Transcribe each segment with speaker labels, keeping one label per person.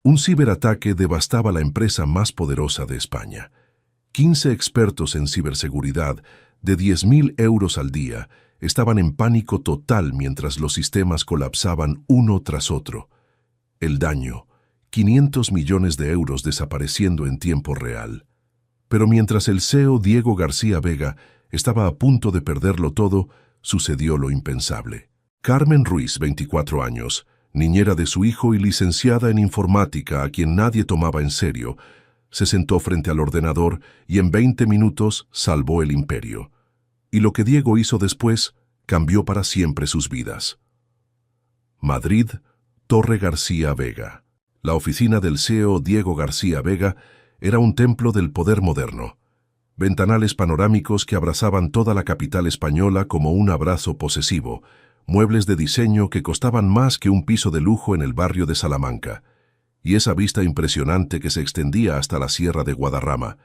Speaker 1: Un ciberataque devastaba la empresa más poderosa de España. 15 expertos en ciberseguridad de 10.000 euros al día estaban en pánico total mientras los sistemas colapsaban uno tras otro. El daño, 500 millones de euros desapareciendo en tiempo real. Pero mientras el CEO Diego García Vega estaba a punto de perderlo todo, sucedió lo impensable. Carmen Ruiz, 24 años, niñera de su hijo y licenciada en informática a quien nadie tomaba en serio, se sentó frente al ordenador y en 20 minutos salvó el imperio. Y lo que Diego hizo después cambió para siempre sus vidas. Madrid, Torre García Vega. La oficina del CEO Diego García Vega era un templo del poder moderno. Ventanales panorámicos que abrazaban toda la capital española como un abrazo posesivo, muebles de diseño que costaban más que un piso de lujo en el barrio de Salamanca, y esa vista impresionante que se extendía hasta la Sierra de Guadarrama,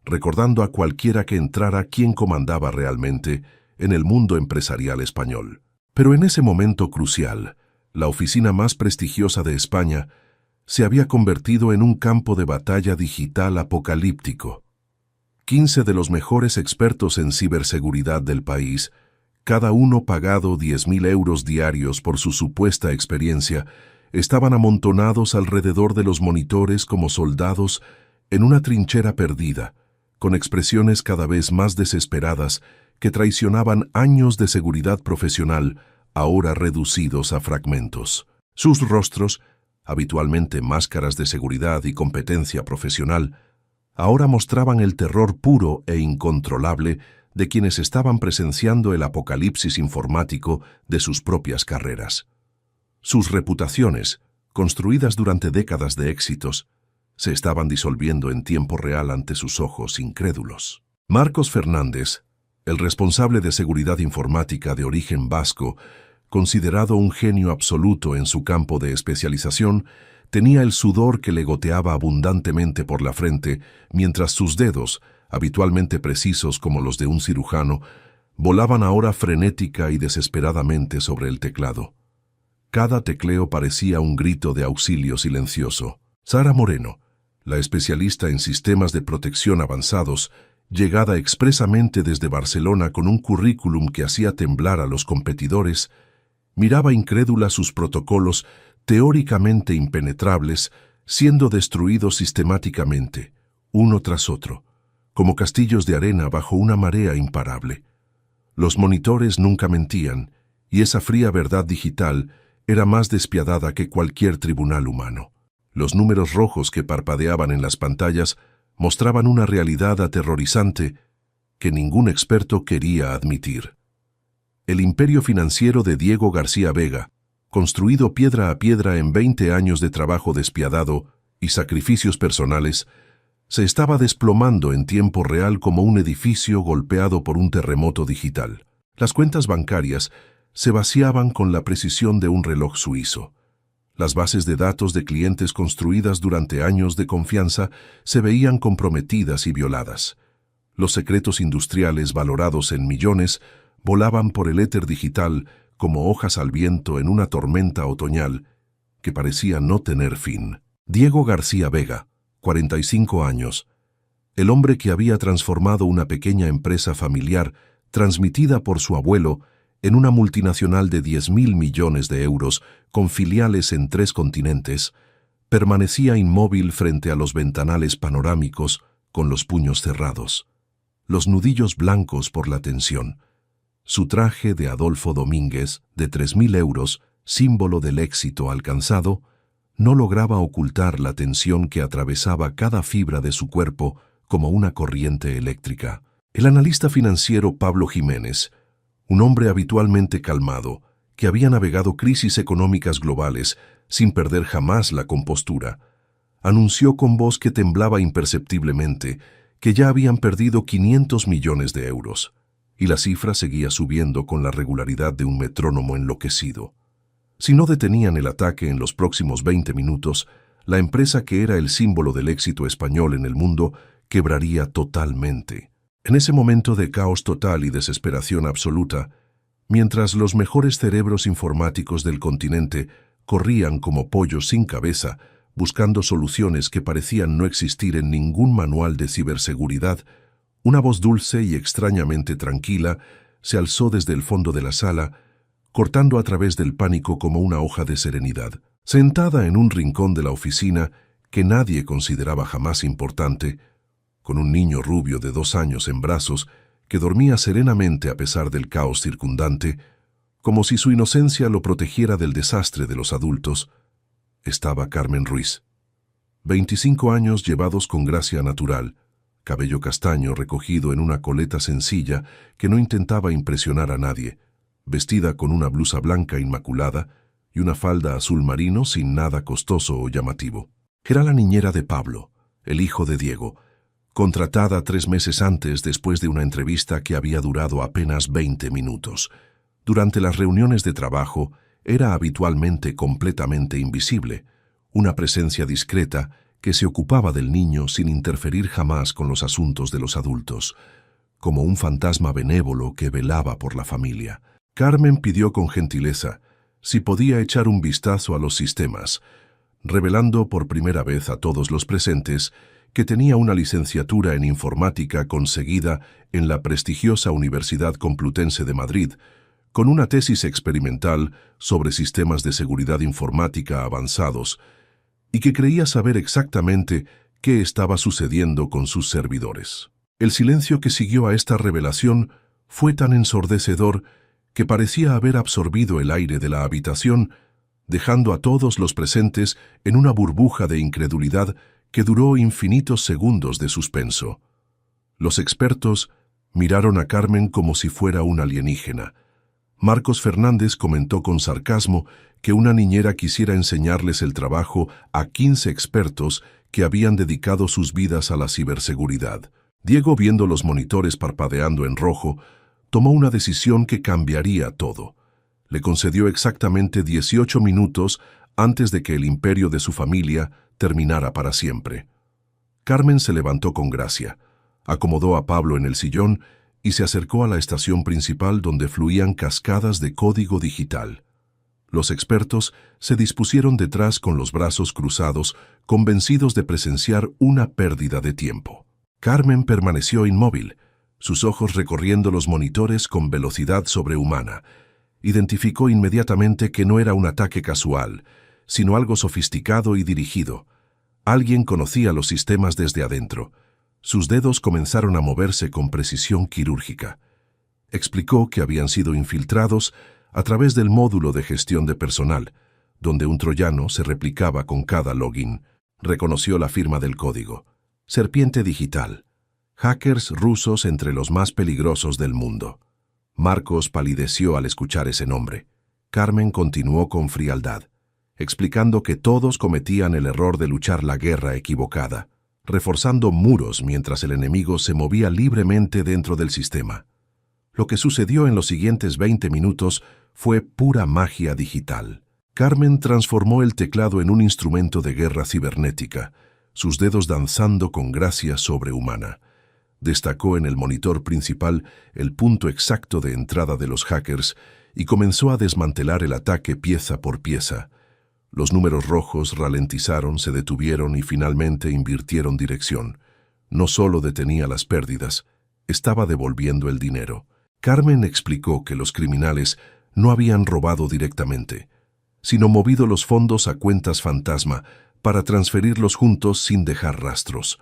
Speaker 1: recordando a cualquiera que entrara quién comandaba realmente en el mundo empresarial español. Pero en ese momento crucial, la oficina más prestigiosa de España se había convertido en un campo de batalla digital apocalíptico. 15 de los mejores expertos en ciberseguridad del país, cada uno pagado 10.000 euros diarios por su supuesta experiencia, estaban amontonados alrededor de los monitores como soldados en una trinchera perdida, con expresiones cada vez más desesperadas que traicionaban años de seguridad profesional, ahora reducidos a fragmentos. Sus rostros, habitualmente máscaras de seguridad y competencia profesional, ahora mostraban el terror puro e incontrolable de quienes estaban presenciando el apocalipsis informático de sus propias carreras. Sus reputaciones, construidas durante décadas de éxitos, se estaban disolviendo en tiempo real ante sus ojos incrédulos. Marcos Fernández, el responsable de seguridad informática de origen vasco, considerado un genio absoluto en su campo de especialización, tenía el sudor que le goteaba abundantemente por la frente, mientras sus dedos, habitualmente precisos como los de un cirujano, volaban ahora frenética y desesperadamente sobre el teclado. Cada tecleo parecía un grito de auxilio silencioso. Sara Moreno, la especialista en sistemas de protección avanzados, llegada expresamente desde Barcelona con un currículum que hacía temblar a los competidores, miraba incrédula sus protocolos teóricamente impenetrables siendo destruidos sistemáticamente, uno tras otro, como castillos de arena bajo una marea imparable. Los monitores nunca mentían, y esa fría verdad digital era más despiadada que cualquier tribunal humano. Los números rojos que parpadeaban en las pantallas mostraban una realidad aterrorizante que ningún experto quería admitir. El imperio financiero de Diego García Vega, construido piedra a piedra en 20 años de trabajo despiadado y sacrificios personales, se estaba desplomando en tiempo real como un edificio golpeado por un terremoto digital. Las cuentas bancarias se vaciaban con la precisión de un reloj suizo. Las bases de datos de clientes construidas durante años de confianza se veían comprometidas y violadas. Los secretos industriales valorados en millones volaban por el éter digital como hojas al viento en una tormenta otoñal que parecía no tener fin. Diego García Vega, 45 años, el hombre que había transformado una pequeña empresa familiar transmitida por su abuelo en una multinacional de 10.000 millones de euros con filiales en 3 continentes, permanecía inmóvil frente a los ventanales panorámicos con los puños cerrados, los nudillos blancos por la tensión. Su traje de Adolfo Domínguez, de 3.000 euros, símbolo del éxito alcanzado, no lograba ocultar la tensión que atravesaba cada fibra de su cuerpo como una corriente eléctrica. El analista financiero Pablo Jiménez, un hombre habitualmente calmado, que había navegado crisis económicas globales sin perder jamás la compostura, anunció con voz que temblaba imperceptiblemente que ya habían perdido 500 millones de euros, y la cifra seguía subiendo con la regularidad de un metrónomo enloquecido. Si no detenían el ataque en los próximos 20 minutos, la empresa que era el símbolo del éxito español en el mundo quebraría totalmente. En ese momento de caos total y desesperación absoluta, mientras los mejores cerebros informáticos del continente corrían como pollos sin cabeza, buscando soluciones que parecían no existir en ningún manual de ciberseguridad, una voz dulce y extrañamente tranquila se alzó desde el fondo de la sala, cortando a través del pánico como una hoja de serenidad. Sentada en un rincón de la oficina que nadie consideraba jamás importante, con un niño rubio de 2 años en brazos que dormía serenamente a pesar del caos circundante, como si su inocencia lo protegiera del desastre de los adultos, estaba Carmen Ruiz. 25 años llevados con gracia natural, cabello castaño recogido en una coleta sencilla que no intentaba impresionar a nadie, vestida con una blusa blanca inmaculada y una falda azul marino sin nada costoso o llamativo. Era la niñera de Pablo, el hijo de Diego, contratada 3 meses antes después de una entrevista que había durado apenas 20 minutos. Durante las reuniones de trabajo era habitualmente completamente invisible, una presencia discreta que se ocupaba del niño sin interferir jamás con los asuntos de los adultos, como un fantasma benévolo que velaba por la familia. Carmen pidió con gentileza si podía echar un vistazo a los sistemas, revelando por primera vez a todos los presentes que tenía una licenciatura en informática conseguida en la prestigiosa Universidad Complutense de Madrid, con una tesis experimental sobre sistemas de seguridad informática avanzados, y que creía saber exactamente qué estaba sucediendo con sus servidores. El silencio que siguió a esta revelación fue tan ensordecedor que parecía haber absorbido el aire de la habitación, dejando a todos los presentes en una burbuja de incredulidad que duró infinitos segundos de suspenso. Los expertos miraron a Carmen como si fuera un alienígena. Marcos Fernández comentó con sarcasmo que una niñera quisiera enseñarles el trabajo a 15 expertos que habían dedicado sus vidas a la ciberseguridad. Diego, viendo los monitores parpadeando en rojo, tomó una decisión que cambiaría todo. Le concedió exactamente 18 minutos antes de que el imperio de su familia terminara para siempre. Carmen se levantó con gracia, acomodó a Pablo en el sillón y se acercó a la estación principal donde fluían cascadas de código digital. Los expertos se dispusieron detrás con los brazos cruzados, convencidos de presenciar una pérdida de tiempo. Carmen permaneció inmóvil, sus ojos recorriendo los monitores con velocidad sobrehumana. Identificó inmediatamente que no era un ataque casual, sino algo sofisticado y dirigido. Alguien conocía los sistemas desde adentro. Sus dedos comenzaron a moverse con precisión quirúrgica. Explicó que habían sido infiltrados a través del módulo de gestión de personal, donde un troyano se replicaba con cada login. Reconoció la firma del código. Serpiente Digital. Hackers rusos entre los más peligrosos del mundo. Marcos palideció al escuchar ese nombre. Carmen continuó con frialdad, explicando que todos cometían el error de luchar la guerra equivocada, reforzando muros mientras el enemigo se movía libremente dentro del sistema. Lo que sucedió en los siguientes 20 minutos fue pura magia digital. Carmen transformó el teclado en un instrumento de guerra cibernética, sus dedos danzando con gracia sobrehumana. Destacó en el monitor principal el punto exacto de entrada de los hackers y comenzó a desmantelar el ataque pieza por pieza. Los números rojos ralentizaron, se detuvieron y finalmente invirtieron dirección. No solo detenía las pérdidas, estaba devolviendo el dinero. Carmen explicó que los criminales no habían robado directamente, sino movido los fondos a cuentas fantasma para transferirlos juntos sin dejar rastros.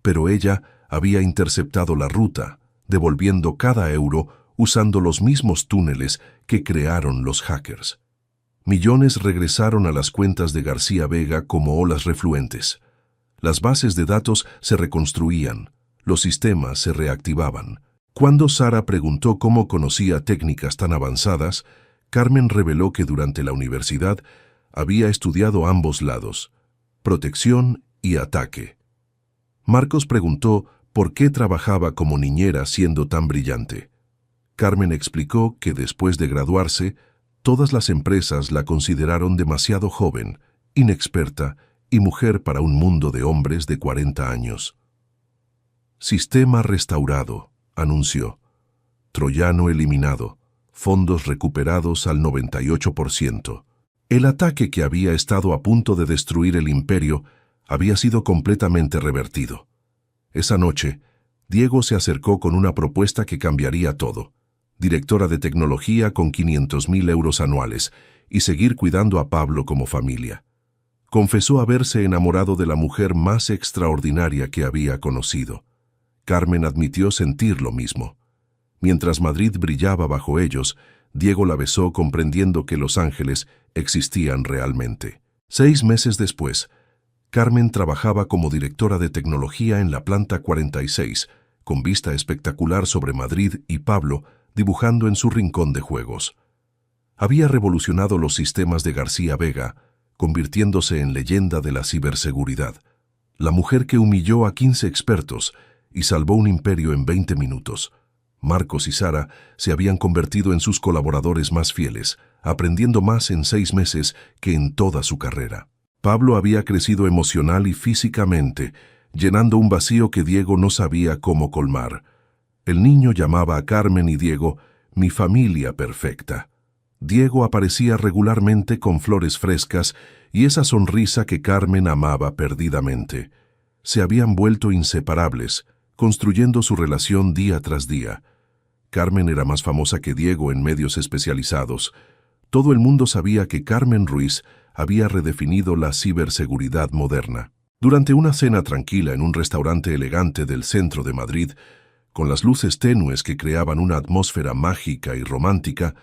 Speaker 1: Pero ella había interceptado la ruta, devolviendo cada euro usando los mismos túneles que crearon los hackers. Millones regresaron a las cuentas de García Vega como olas refluentes. Las bases de datos se reconstruían, los sistemas se reactivaban. Cuando Sara preguntó cómo conocía técnicas tan avanzadas, Carmen reveló que durante la universidad había estudiado ambos lados, protección y ataque. Marcos preguntó por qué trabajaba como niñera siendo tan brillante. Carmen explicó que después de graduarse, todas las empresas la consideraron demasiado joven, inexperta y mujer para un mundo de hombres de 40 años. Sistema restaurado, anunció. Troyano eliminado, fondos recuperados al 98%. El ataque que había estado a punto de destruir el imperio había sido completamente revertido. Esa noche, Diego se acercó con una propuesta que cambiaría todo. Directora de tecnología con 500.000 euros anuales y seguir cuidando a Pablo como familia. Confesó haberse enamorado de la mujer más extraordinaria que había conocido. Carmen admitió sentir lo mismo. Mientras Madrid brillaba bajo ellos, Diego la besó comprendiendo que Los Ángeles existían realmente. 6 meses después, Carmen trabajaba como directora de tecnología en la planta 46, con vista espectacular sobre Madrid y Pablo dibujando en su rincón de juegos. Había revolucionado los sistemas de García Vega, convirtiéndose en leyenda de la ciberseguridad. La mujer que humilló a 15 expertos y salvó un imperio en 20 minutos. Marcos y Sara se habían convertido en sus colaboradores más fieles, aprendiendo más en 6 meses que en toda su carrera. Pablo había crecido emocional y físicamente, llenando un vacío que Diego no sabía cómo colmar. El niño llamaba a Carmen y Diego mi familia perfecta. Diego aparecía regularmente con flores frescas y esa sonrisa que Carmen amaba perdidamente. Se habían vuelto inseparables, construyendo su relación día tras día. Carmen era más famosa que Diego en medios especializados. Todo el mundo sabía que Carmen Ruiz había redefinido la ciberseguridad moderna. Durante una cena tranquila en un restaurante elegante del centro de Madrid, con las luces tenues que creaban una atmósfera mágica y romántica,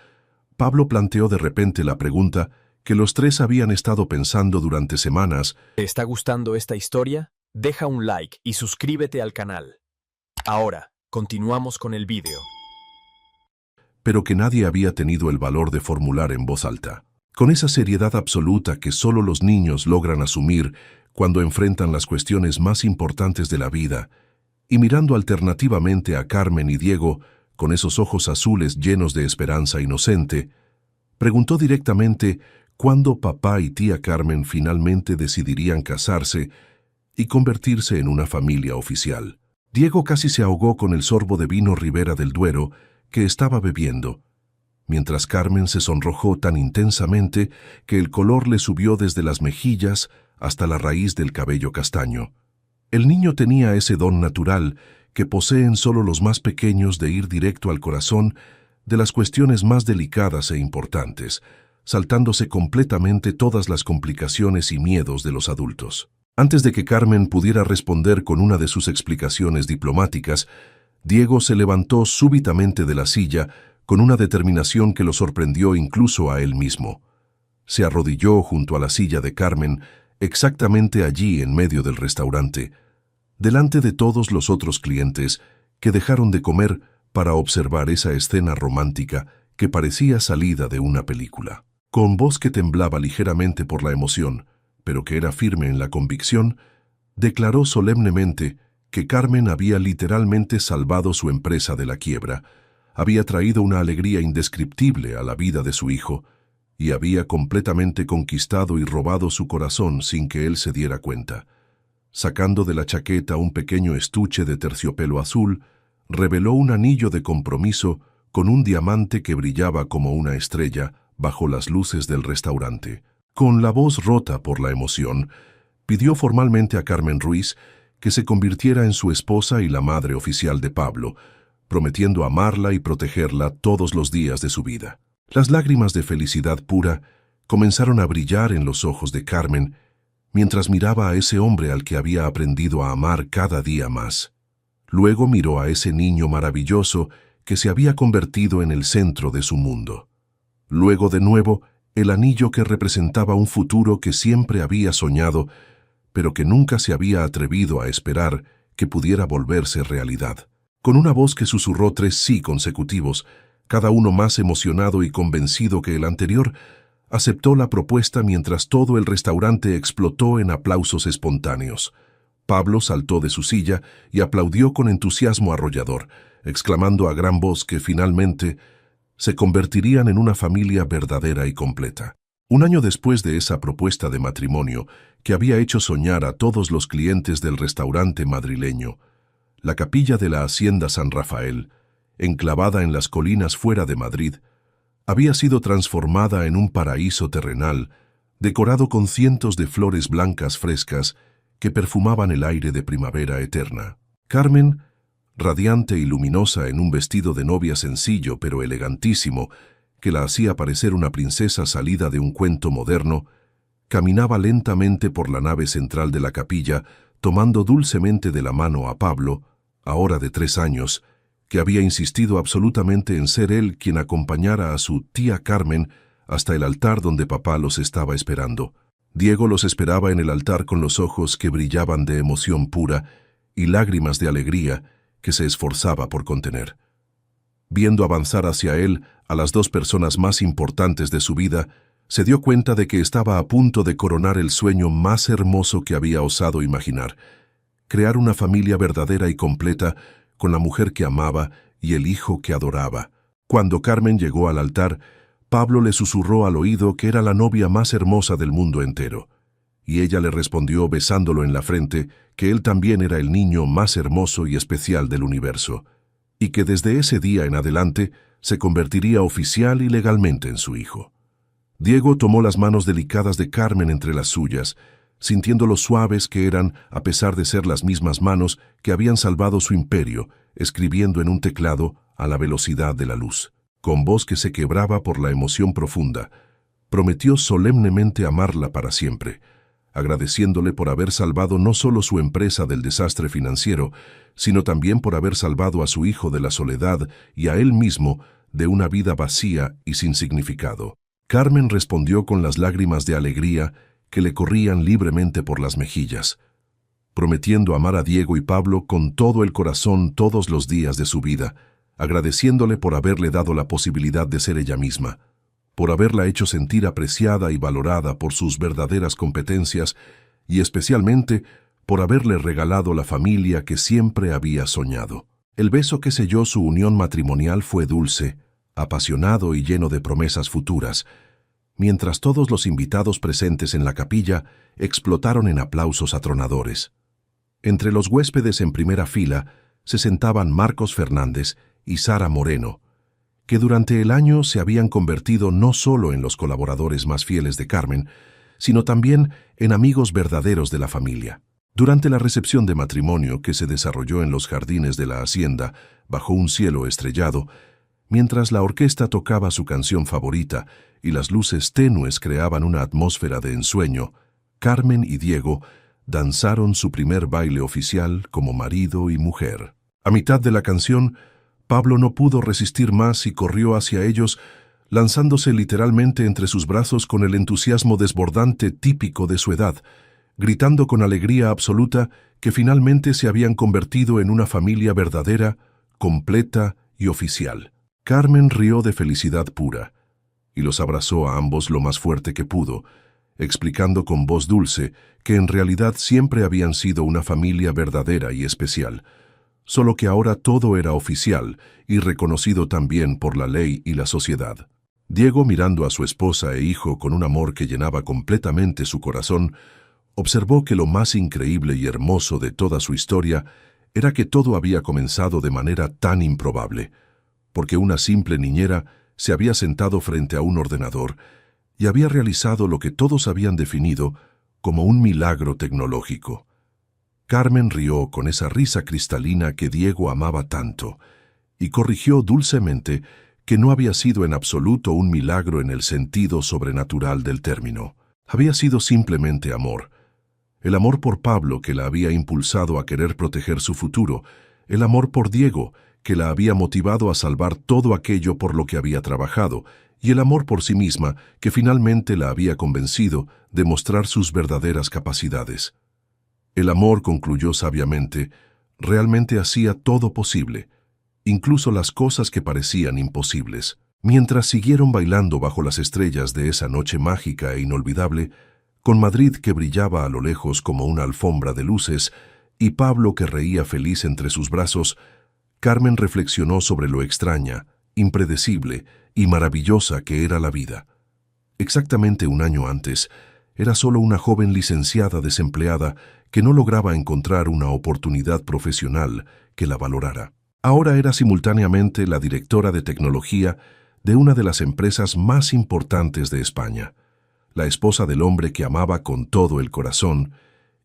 Speaker 1: Pablo planteó de repente la pregunta que los tres habían estado pensando durante semanas.
Speaker 2: ¿Te está gustando esta historia? Deja un like y suscríbete al canal. Ahora, continuamos con el vídeo.
Speaker 1: Pero que nadie había tenido el valor de formular en voz alta. Con esa seriedad absoluta que solo los niños logran asumir cuando enfrentan las cuestiones más importantes de la vida, y mirando alternativamente a Carmen y Diego, con esos ojos azules llenos de esperanza inocente, preguntó directamente cuándo papá y tía Carmen finalmente decidirían casarse y convertirse en una familia oficial. Diego casi se ahogó con el sorbo de vino Ribera del Duero que estaba bebiendo, mientras Carmen se sonrojó tan intensamente que el color le subió desde las mejillas hasta la raíz del cabello castaño. El niño tenía ese don natural que poseen solo los más pequeños de ir directo al corazón de las cuestiones más delicadas e importantes, saltándose completamente todas las complicaciones y miedos de los adultos. Antes de que Carmen pudiera responder con una de sus explicaciones diplomáticas, Diego se levantó súbitamente de la silla con una determinación que lo sorprendió incluso a él mismo. Se arrodilló junto a la silla de Carmen, exactamente allí en medio del restaurante, delante de todos los otros clientes que dejaron de comer para observar esa escena romántica que parecía salida de una película. Con voz que temblaba ligeramente por la emoción, pero que era firme en la convicción, declaró solemnemente que Carmen había literalmente salvado su empresa de la quiebra, había traído una alegría indescriptible a la vida de su hijo y había completamente conquistado y robado su corazón sin que él se diera cuenta. Sacando de la chaqueta un pequeño estuche de terciopelo azul, reveló un anillo de compromiso con un diamante que brillaba como una estrella bajo las luces del restaurante. Con la voz rota por la emoción, pidió formalmente a Carmen Ruiz que se convirtiera en su esposa y la madre oficial de Pablo, prometiendo amarla y protegerla todos los días de su vida. Las lágrimas de felicidad pura comenzaron a brillar en los ojos de Carmen mientras miraba a ese hombre al que había aprendido a amar cada día más. Luego miró a ese niño maravilloso que se había convertido en el centro de su mundo. Luego de nuevo, el anillo que representaba un futuro que siempre había soñado, pero que nunca se había atrevido a esperar que pudiera volverse realidad. Con una voz que susurró 3 sí consecutivos, cada uno más emocionado y convencido que el anterior, aceptó la propuesta mientras todo el restaurante explotó en aplausos espontáneos. Pablo saltó de su silla y aplaudió con entusiasmo arrollador, exclamando a gran voz que finalmente se convertirían en una familia verdadera y completa. Un año después de esa propuesta de matrimonio que había hecho soñar a todos los clientes del restaurante madrileño, la capilla de la Hacienda San Rafael, enclavada en las colinas fuera de Madrid, había sido transformada en un paraíso terrenal, decorado con cientos de flores blancas frescas que perfumaban el aire de primavera eterna. Carmen, radiante y luminosa en un vestido de novia sencillo pero elegantísimo, que la hacía parecer una princesa salida de un cuento moderno, caminaba lentamente por la nave central de la capilla, tomando dulcemente de la mano a Pablo, ahora de 3 años, que había insistido absolutamente en ser él quien acompañara a su tía Carmen hasta el altar donde papá los estaba esperando. Diego los esperaba en el altar con los ojos que brillaban de emoción pura y lágrimas de alegría que se esforzaba por contener. Viendo avanzar hacia él a las 2 personas más importantes de su vida, se dio cuenta de que estaba a punto de coronar el sueño más hermoso que había osado imaginar: crear una familia verdadera y completa con la mujer que amaba y el hijo que adoraba. Cuando Carmen llegó al altar, Pablo le susurró al oído que era la novia más hermosa del mundo entero, y ella le respondió besándolo en la frente que él también era el niño más hermoso y especial del universo, y que desde ese día en adelante se convertiría oficial y legalmente en su hijo. Diego tomó las manos delicadas de Carmen entre las suyas, sintiendo lo suaves que eran a pesar de ser las mismas manos que habían salvado su imperio, escribiendo en un teclado a la velocidad de la luz. Con voz que se quebraba por la emoción profunda, prometió solemnemente amarla para siempre, agradeciéndole por haber salvado no solo su empresa del desastre financiero, sino también por haber salvado a su hijo de la soledad y a él mismo de una vida vacía y sin significado. Carmen respondió con las lágrimas de alegría que le corrían libremente por las mejillas, prometiendo amar a Diego y Pablo con todo el corazón todos los días de su vida, agradeciéndole por haberle dado la posibilidad de ser ella misma, por haberla hecho sentir apreciada y valorada por sus verdaderas competencias y especialmente por haberle regalado la familia que siempre había soñado. El beso que selló su unión matrimonial fue dulce, apasionado y lleno de promesas futuras, mientras todos los invitados presentes en la capilla explotaron en aplausos atronadores. Entre los huéspedes en primera fila se sentaban Marcos Fernández y Sara Moreno, que durante el año se habían convertido no solo en los colaboradores más fieles de Carmen, sino también en amigos verdaderos de la familia. Durante la recepción de matrimonio que se desarrolló en los jardines de la hacienda, bajo un cielo estrellado, mientras la orquesta tocaba su canción favorita y las luces tenues creaban una atmósfera de ensueño, Carmen y Diego danzaron su primer baile oficial como marido y mujer. A mitad de la canción, Pablo no pudo resistir más y corrió hacia ellos, lanzándose literalmente entre sus brazos con el entusiasmo desbordante típico de su edad, gritando con alegría absoluta que finalmente se habían convertido en una familia verdadera, completa y oficial. Carmen rió de felicidad pura y los abrazó a ambos lo más fuerte que pudo, explicando con voz dulce que en realidad siempre habían sido una familia verdadera y especial, solo que ahora todo era oficial y reconocido también por la ley y la sociedad. Diego, mirando a su esposa e hijo con un amor que llenaba completamente su corazón, observó que lo más increíble y hermoso de toda su historia era que todo había comenzado de manera tan improbable, porque una simple niñera se había sentado frente a un ordenador y había realizado lo que todos habían definido como un milagro tecnológico. Carmen rió con esa risa cristalina que Diego amaba tanto y corrigió dulcemente que no había sido en absoluto un milagro en el sentido sobrenatural del término. Había sido simplemente amor. El amor por Pablo que la había impulsado a querer proteger su futuro, el amor por Diego que la había motivado a salvar todo aquello por lo que había trabajado, y el amor por sí misma que finalmente la había convencido de mostrar sus verdaderas capacidades. El amor, concluyó sabiamente, realmente hacía todo posible, incluso las cosas que parecían imposibles. Mientras siguieron bailando bajo las estrellas de esa noche mágica e inolvidable, con Madrid que brillaba a lo lejos como una alfombra de luces y Pablo que reía feliz entre sus brazos, Carmen reflexionó sobre lo extraña, impredecible y maravillosa que era la vida. Exactamente un año antes, era solo una joven licenciada desempleada que no lograba encontrar una oportunidad profesional que la valorara. Ahora era simultáneamente la directora de tecnología de una de las empresas más importantes de España, la esposa del hombre que amaba con todo el corazón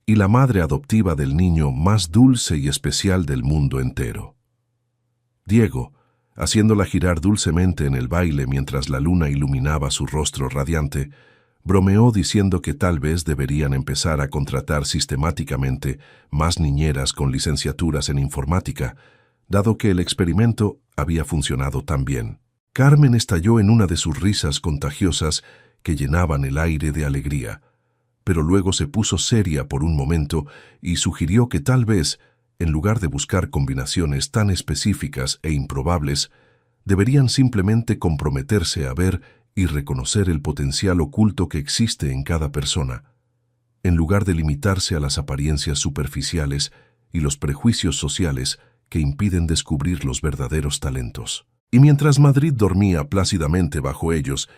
Speaker 1: y la madre adoptiva del niño más dulce y especial del mundo entero. Diego, haciéndola girar dulcemente en el baile mientras la luna iluminaba su rostro radiante, bromeó diciendo que tal vez deberían empezar a contratar sistemáticamente más niñeras con licenciaturas en informática, dado que el experimento había funcionado tan bien. Carmen estalló en una de sus risas contagiosas que llenaban el aire de alegría, pero luego se puso seria por un momento y sugirió que tal vez, en lugar de buscar combinaciones tan específicas e improbables, deberían simplemente comprometerse a ver y reconocer el potencial oculto que existe en cada persona, en lugar de limitarse a las apariencias superficiales y los prejuicios sociales que impiden descubrir los verdaderos talentos. Y mientras Madrid dormía plácidamente bajo ellos,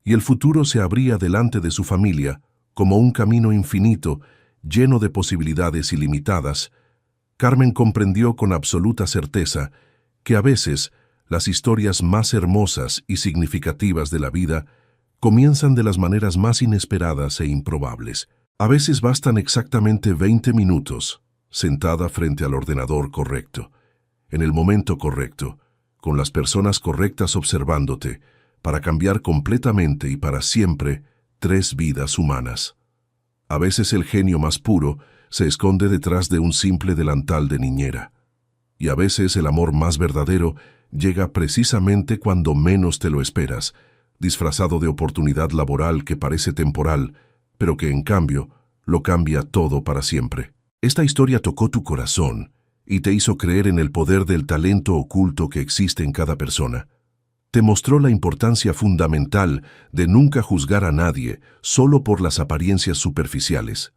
Speaker 1: y el futuro se abría delante de su familia como un camino infinito, lleno de posibilidades ilimitadas, Carmen comprendió con absoluta certeza que a veces las historias más hermosas y significativas de la vida comienzan de las maneras más inesperadas e improbables. A veces bastan exactamente 20 minutos, sentada frente al ordenador correcto, en el momento correcto, con las personas correctas observándote, para cambiar completamente y para siempre 3 vidas humanas. A veces el genio más puro se esconde detrás de un simple delantal de niñera. Y a veces el amor más verdadero llega precisamente cuando menos te lo esperas, disfrazado de oportunidad laboral que parece temporal, pero que en cambio lo cambia todo para siempre. Esta historia tocó tu corazón y te hizo creer en el poder del talento oculto que existe en cada persona. Te mostró la importancia fundamental de nunca juzgar a nadie solo por las apariencias superficiales.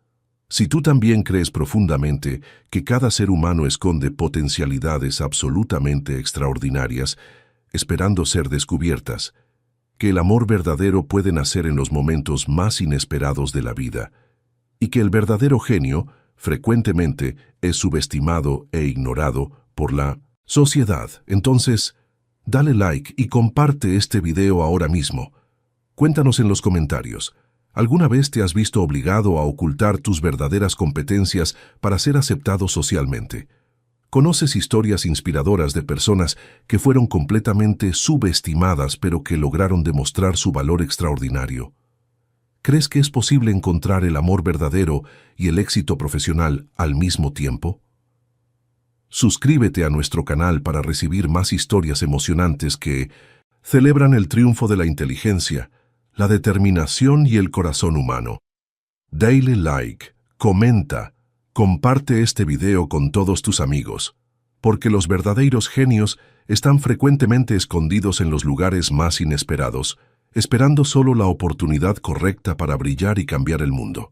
Speaker 1: Si tú también crees profundamente que cada ser humano esconde potencialidades absolutamente extraordinarias, esperando ser descubiertas, que el amor verdadero puede nacer en los momentos más inesperados de la vida, y que el verdadero genio frecuentemente es subestimado e ignorado por la sociedad, entonces, dale like y comparte este video ahora mismo. Cuéntanos en los comentarios. ¿Alguna vez te has visto obligado a ocultar tus verdaderas competencias para ser aceptado socialmente? ¿Conoces historias inspiradoras de personas que fueron completamente subestimadas pero que lograron demostrar su valor extraordinario? ¿Crees que es posible encontrar el amor verdadero y el éxito profesional al mismo tiempo? Suscríbete a nuestro canal para recibir más historias emocionantes que celebran el triunfo de la inteligencia, la determinación y el corazón humano. Dale like, comenta, comparte este video con todos tus amigos, porque los verdaderos genios están frecuentemente escondidos en los lugares más inesperados, esperando solo la oportunidad correcta para brillar y cambiar el mundo.